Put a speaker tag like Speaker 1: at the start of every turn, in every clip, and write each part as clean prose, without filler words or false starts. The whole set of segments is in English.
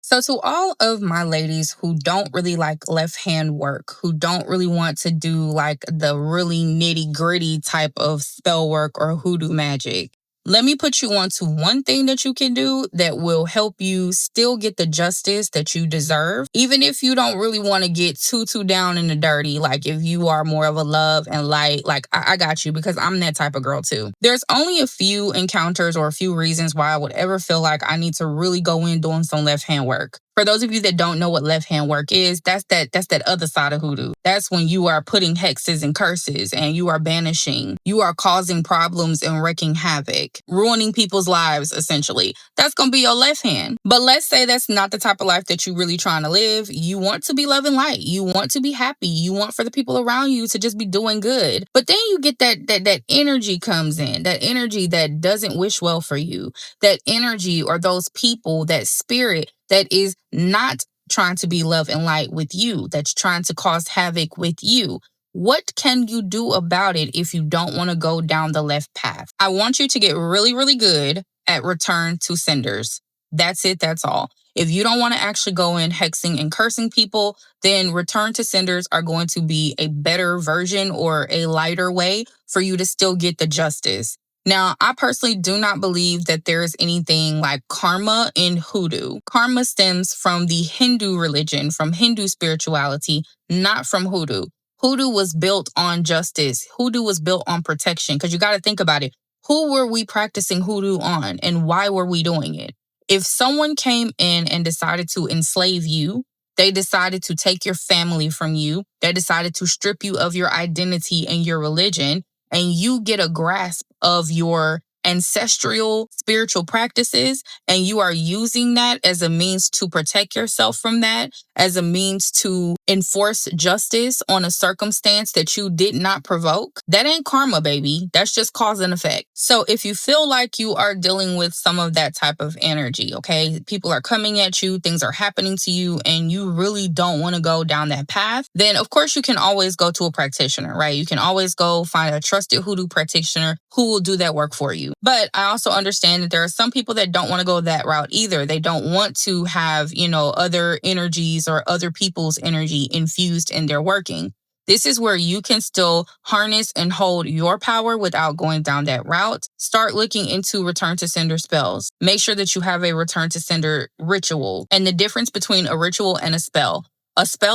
Speaker 1: So, to all of my ladies who don't really like left hand work, who don't really want to do like the really nitty gritty type of spell work or hoodoo magic, let me put you on to one thing that you can do that will help you still get the justice that you deserve, even if you don't really want to get too down in the dirty. Like if you are more of a love and light, like I got you because I'm that type of girl too. There's only a few encounters or a few reasons why I would ever feel like I need to really go in doing some left hand work. For those of you that don't know what left hand work is, that's that other side of hoodoo. That's when you are putting hexes and curses and you are banishing. You are causing problems and wreaking havoc, ruining people's lives essentially. That's going to be your left hand. But let's say that's not the type of life that you're really trying to live. You want to be love and light. You want to be happy. You want for the people around you to just be doing good. But then you get that energy comes in, that energy that doesn't wish well for you, that energy or those people, that spirit that is not trying to be love and light with you, that's trying to cause havoc with you. What can you do about it if you don't want to go down the left path? I want you to get really, really good at return to senders. That's it. That's all. If you don't want to actually go in hexing and cursing people, then return to senders are going to be a better version or a lighter way for you to still get the justice. Now, I personally do not believe that there is anything like karma in hoodoo. Karma stems from the Hindu religion, from Hindu spirituality, not from hoodoo. Hoodoo was built on justice. Hoodoo was built on protection. Because you got to think about it. Who were we practicing hoodoo on and why were we doing it? If someone came in and decided to enslave you, they decided to take your family from you, they decided to strip you of your identity and your religion, and you get a grasp of your ancestral spiritual practices, and you are using that as a means to protect yourself from that, as a means to enforce justice on a circumstance that you did not provoke, that ain't karma, baby. That's just cause and effect. So if you feel like you are dealing with some of that type of energy, okay, people are coming at you, things are happening to you, and you really don't want to go down that path, then of course you can always go to a practitioner, right? You can always go find a trusted hoodoo practitioner who will do that work for you. But I also understand that there are some people that don't want to go that route either. They don't want to have, other energies or other people's energy infused in their working. This is where you can still harness and hold your power without going down that route. Start looking into return to sender spells. Make sure that you have a return to sender ritual. And the difference between a ritual and a spell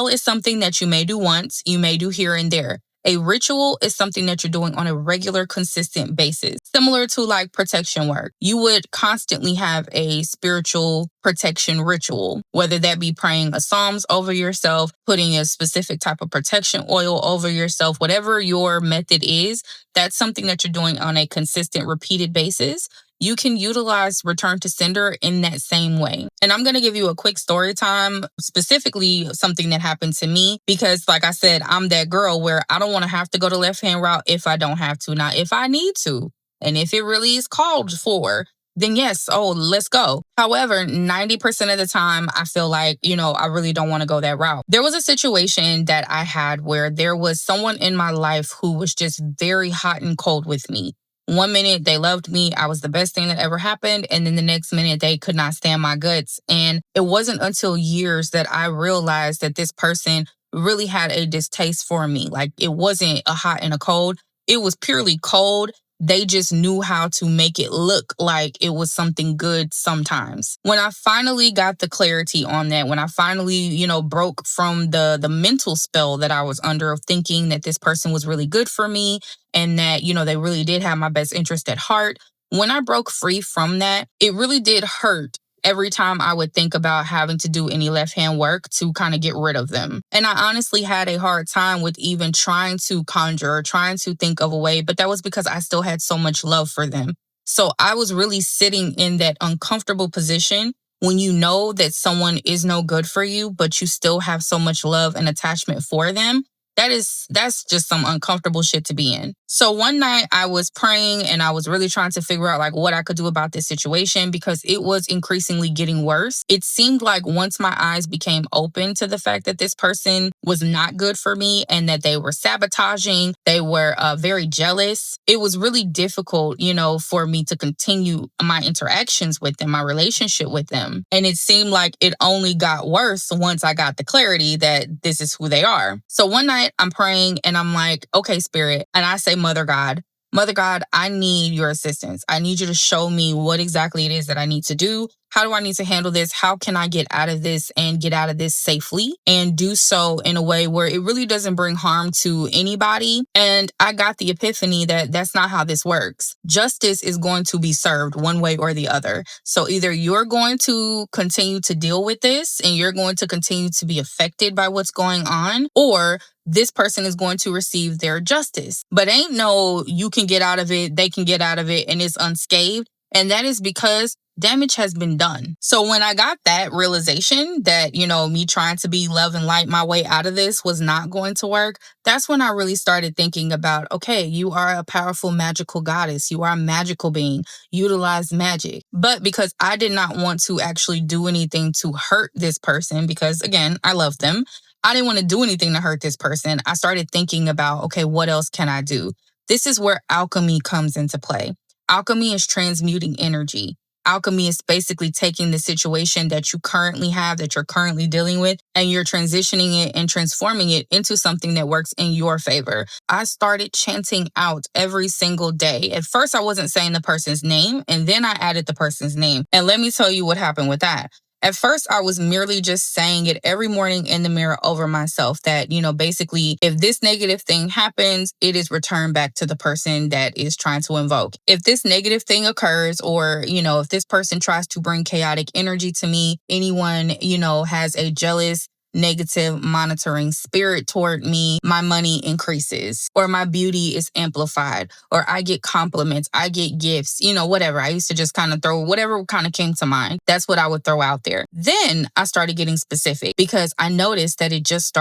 Speaker 1: is something that you may do once, you may do here and there. A ritual is something that you're doing on a regular, consistent basis, similar to like protection work. You would constantly have a spiritual protection ritual, whether that be praying a psalms over yourself, putting a specific type of protection oil over yourself, whatever your method is, that's something that you're doing on a consistent, repeated basis. You can utilize return to sender in that same way. And I'm going to give you a quick story time, specifically something that happened to me, because like I said, I'm that girl where I don't want to have to go the left hand route if I don't have to. Now, if I need to, and if it really is called for, then yes, let's go. However, 90% of the time, I feel like, I really don't want to go that route. There was a situation that I had where there was someone in my life who was just very hot and cold with me. One minute they loved me, I was the best thing that ever happened, and then the next minute they could not stand my guts. And it wasn't until years that I realized that this person really had a distaste for me. Like it wasn't a hot and a cold, it was purely cold. They just knew how to make it look like it was something good sometimes. When I finally got the clarity on that, when I finally, broke from the mental spell that I was under of thinking that this person was really good for me and that, they really did have my best interest at heart. When I broke free from that, it really did hurt every time I would think about having to do any left hand work to kind of get rid of them. And I honestly had a hard time with even trying to conjure or trying to think of a way, but that was because I still had so much love for them. So I was really sitting in that uncomfortable position when you know that someone is no good for you, but you still have so much love and attachment for them. That's just some uncomfortable shit to be in. So one night I was praying and I was really trying to figure out like what I could do about this situation because it was increasingly getting worse. It seemed like once my eyes became open to the fact that this person was not good for me and that they were sabotaging, they were very jealous. It was really difficult, for me to continue my interactions with them, my relationship with them. And it seemed like it only got worse once I got the clarity that this is who they are. So one night I'm praying and I'm like, okay, spirit. And I say, Mother God, I need your assistance. I need you to show me what exactly it is that I need to do. How do I need to handle this? How can I get out of this and get out of this safely and do so in a way where it really doesn't bring harm to anybody? And I got the epiphany that that's not how this works. Justice is going to be served one way or the other. So either you're going to continue to deal with this and you're going to continue to be affected by what's going on, or this person is going to receive their justice. But ain't no you can get out of it, they can get out of it, and it's unscathed. And that is because damage has been done. So when I got that realization that, me trying to be love and light my way out of this was not going to work, that's when I really started thinking about, okay, you are a powerful magical goddess. You are a magical being. Utilize magic. But because I did not want to actually do anything to hurt this person, because again, I love them, I didn't want to do anything to hurt this person. I started thinking about, okay, what else can I do? This is where alchemy comes into play. Alchemy is transmuting energy. Alchemy is basically taking the situation that you currently have, that you're currently dealing with, and you're transitioning it and transforming it into something that works in your favor. I started chanting out every single day. At first, I wasn't saying the person's name, and then I added the person's name. And let me tell you what happened with that. At first, I was merely just saying it every morning in the mirror over myself that, basically, if this negative thing happens, it is returned back to the person that is trying to invoke. If this negative thing occurs, or, if this person tries to bring chaotic energy to me, anyone, has a jealous, negative monitoring spirit toward me, my money increases, or my beauty is amplified, or I get compliments, I get gifts, whatever. I used to just kind of throw whatever kind of came to mind. That's what I would throw out there. Then I started getting specific because I noticed that it just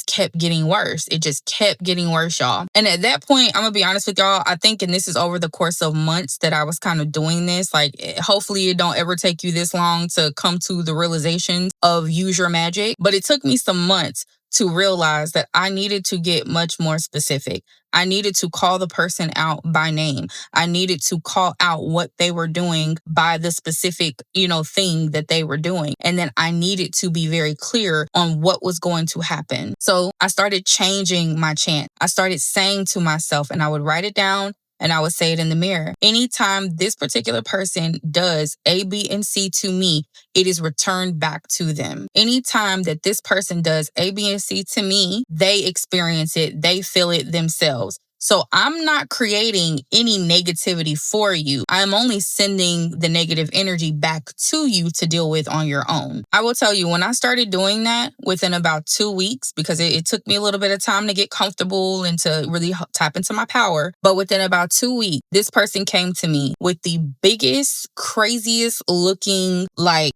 Speaker 1: kept getting worse. It just kept getting worse, y'all. And at that point, I'm gonna be honest with y'all, I think, and this is over the course of months that I was kind of doing this, like hopefully it don't ever take you this long to come to the realizations of use your magic, but it took me some months to realize that I needed to get much more specific. I needed to call the person out by name. I needed to call out what they were doing by the specific, thing that they were doing. And then I needed to be very clear on what was going to happen. So I started changing my chant. I started saying to myself, and I would write it down, and I would say it in the mirror. Anytime this particular person does A, B, and C to me, it is returned back to them. Anytime that this person does A, B, and C to me, they experience it, they feel it themselves. So I'm not creating any negativity for you. I'm only sending the negative energy back to you to deal with on your own. I will tell you, when I started doing that within about 2 weeks, because it took me a little bit of time to get comfortable and to really tap into my power, but within about 2 weeks, this person came to me with the biggest, craziest looking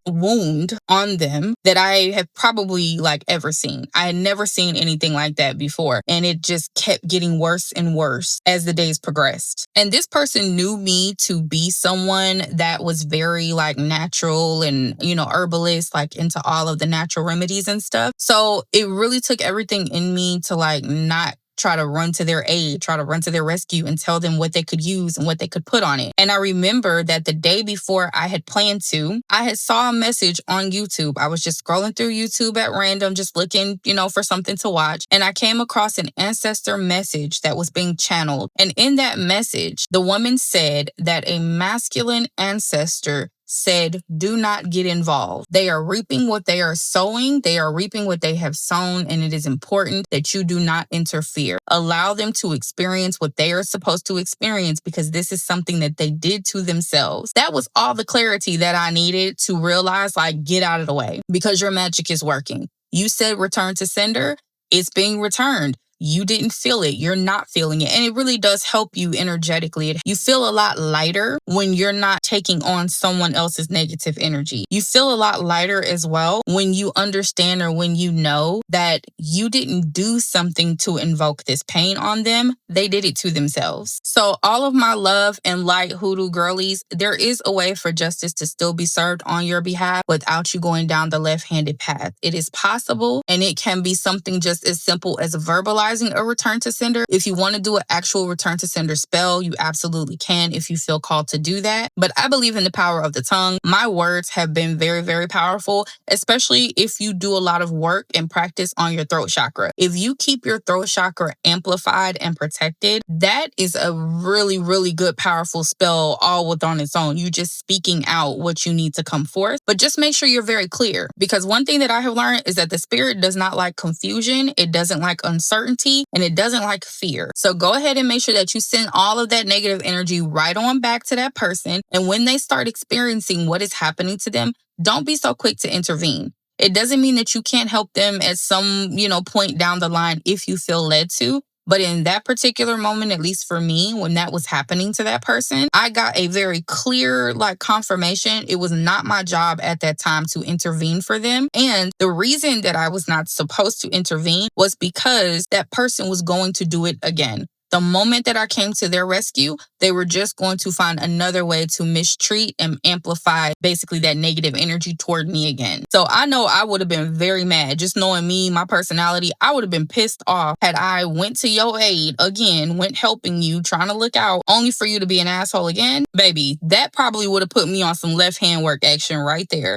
Speaker 1: wound on them that I have probably ever seen. I had never seen anything like that before. And it just kept getting worse and worse as the days progressed. And this person knew me to be someone that was very natural and, herbalist, into all of the natural remedies and stuff. So it really took everything in me to not try to run to their aid, try to run to their rescue and tell them what they could use and what they could put on it. And I remember that the day before I had planned to, I had saw a message on YouTube. I was just scrolling through YouTube at random, just looking, for something to watch. And I came across an ancestor message that was being channeled. And in that message, the woman said that a masculine ancestor said, do not get involved. They are reaping what they are sowing. They are reaping what they have sown. And it is important that you do not interfere. Allow them to experience what they are supposed to experience because this is something that they did to themselves. That was all the clarity that I needed to realize, get out of the way because your magic is working. You said return to sender. It's being returned. you didn't feel it. You're not feeling it. And it really does help you energetically. You feel a lot lighter when you're not taking on someone else's negative energy. You feel a lot lighter as well when you understand or when you know that you didn't do something to invoke this pain on them. They did it to themselves. So all of my love and light hoodoo girlies, there is a way for justice to still be served on your behalf without you going down the left-handed path. It is possible, and it can be something just as simple as verbalizing a return to sender. If you want to do an actual return to sender spell, you absolutely can if you feel called to do that. But I believe in the power of the tongue. My words have been very, very powerful, especially if you do a lot of work and practice on your throat chakra. If you keep your throat chakra amplified and protected, that is a really, really good, powerful spell all with on its own. You just speaking out what you need to come forth. But just make sure you're very clear, because one thing that I have learned is that the spirit does not like confusion, it doesn't like uncertainty, and it doesn't like fear. So go ahead and make sure that you send all of that negative energy right on back to that person. And when they start experiencing what is happening to them, don't be so quick to intervene. It doesn't mean that you can't help them at some, point down the line if you feel led to. But in that particular moment, at least for me, when that was happening to that person, I got a very clear confirmation. It was not my job at that time to intervene for them. And the reason that I was not supposed to intervene was because that person was going to do it again. The moment that I came to their rescue, they were just going to find another way to mistreat and amplify basically that negative energy toward me again. So I know I would have been very mad. Just knowing me, my personality, I would have been pissed off had I went to your aid again, went helping you, trying to look out, only for you to be an asshole again. Baby, that probably would have put me on some left hand work action right there.